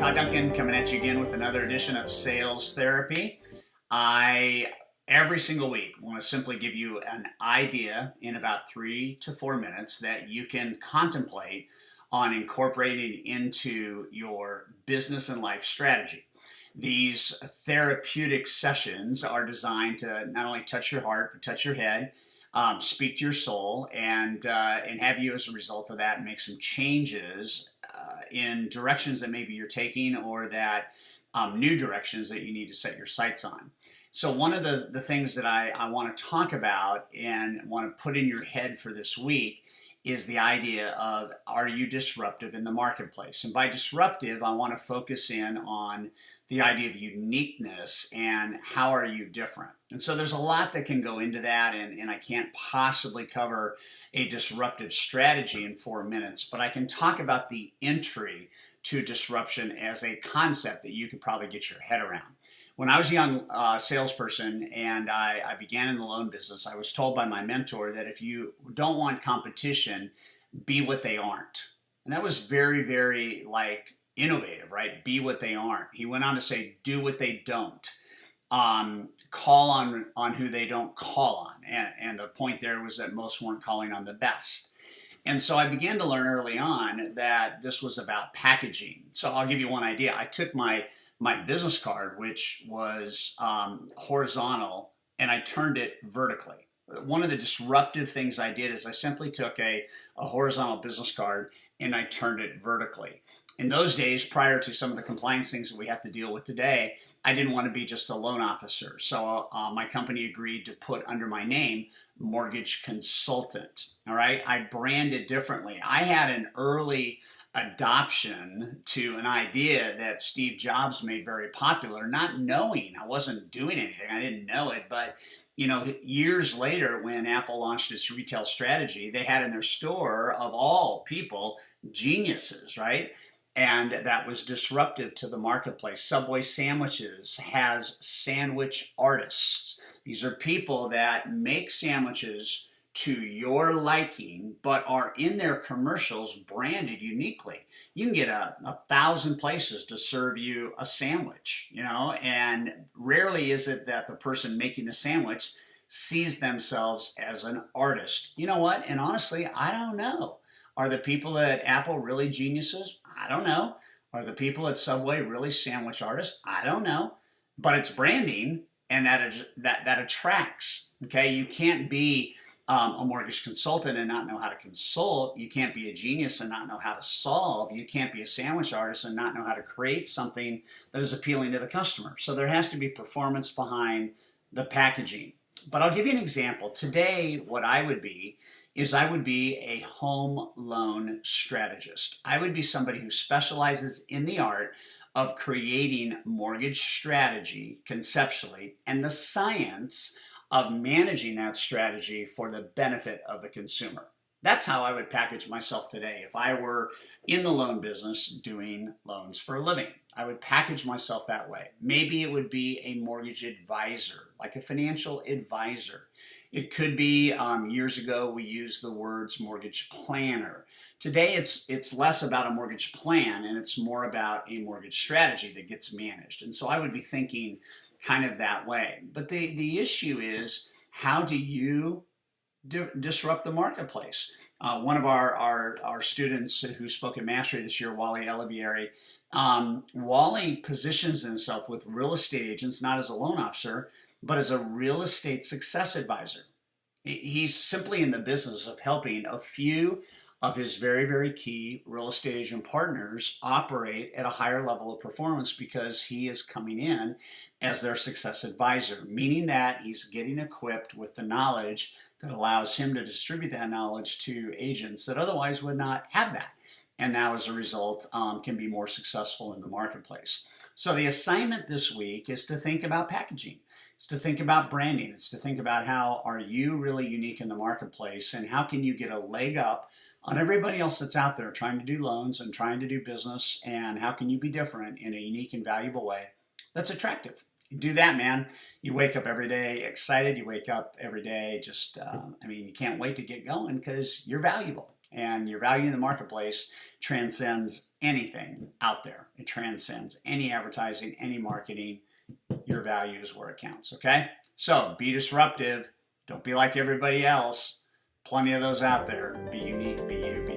Todd Duncan coming at you again with another edition of Sales Therapy. Every single week, want to simply give you an idea in about 3 to 4 minutes that you can contemplate on incorporating into your business and life strategy. These therapeutic sessions are designed to not only touch your heart, but touch your head, speak to your soul, and have you, as a result of that, make some changes in directions that maybe you're taking, or that new directions that you need to set your sights on. So one of the things that I want to talk about and want to put in your head for this week is the idea of, are you disruptive in the marketplace? And by disruptive, I want to focus in on the idea of uniqueness and how are you different. And so there's a lot that can go into that, and I can't possibly cover a disruptive strategy in 4 minutes, but I can talk about the entry to disruption as a concept that you could probably get your head around. When I was a young salesperson and I began in the loan business, I was told by my mentor that if you don't want competition, be what they aren't. And that was very, very innovative, right? Be what they aren't. He went on to say, do what they don't. Call on who they don't call on. And the point there was that most weren't calling on the best. And so I began to learn early on that this was about packaging. So I'll give you one idea. I took my business card, which was horizontal, and I turned it vertically. One of the disruptive things I did is I simply took a horizontal business card and I turned it vertically. In those days, prior to some of the compliance things that we have to deal with today, I didn't want to be just a loan officer. So my company agreed to put under my name mortgage consultant. All right, I branded differently. I had an early adoption to an idea that Steve Jobs made very popular, not knowing. I wasn't doing anything. I didn't know it. But, years later, when Apple launched its retail strategy, they had in their store, of all people, geniuses, right? And that was disruptive to the marketplace. Subway Sandwiches has sandwich artists. These are people that make sandwiches to your liking, but are in their commercials branded uniquely. You can get a 1,000 places to serve you a sandwich, and rarely is it that the person making the sandwich sees themselves as an artist. You know what? And honestly, I don't know. Are the people at Apple really geniuses? I don't know. Are the people at Subway really sandwich artists? I don't know. But it's branding, and that attracts. Okay, you can't be a mortgage consultant and not know how to consult. You can't be a genius and not know how to solve. You can't be a sandwich artist and not know how to create something that is appealing to the customer. So there has to be performance behind the packaging. But I'll give you an example. Today, what I would be is I would be a home loan strategist. I would be somebody who specializes in the art of creating mortgage strategy conceptually and the science of managing that strategy for the benefit of the consumer. That's how I would package myself today. If I were in the loan business doing loans for a living, I would package myself that way. Maybe it would be a mortgage advisor, like a financial advisor. It could be, years ago, we used the words mortgage planner. Today, it's less about a mortgage plan, and it's more about a mortgage strategy that gets managed. And so I would be thinking kind of that way. But the issue is, how do you disrupt the marketplace? One of our students who spoke at Mastery this year, Wally Elibieri, Wally positions himself with real estate agents, not as a loan officer, but as a real estate success advisor. He's simply in the business of helping a few of his very, very key real estate agent partners operate at a higher level of performance because he is coming in as their success advisor, meaning that he's getting equipped with the knowledge that allows him to distribute that knowledge to agents that otherwise would not have that. And now, as a result, can be more successful in the marketplace. So the assignment this week is to think about packaging. It's to think about branding. It's to think about how are you really unique in the marketplace, and how can you get a leg up on everybody else that's out there trying to do loans and trying to do business, and how can you be different in a unique and valuable way that's attractive. You do that, man. You wake up every day excited. You wake up every day you can't wait to get going because you're valuable. And your value in the marketplace transcends anything out there. It transcends any advertising, any marketing. Your value is where it counts, okay? So be disruptive. Don't be like everybody else. Plenty of those out there. Be unique, be you, be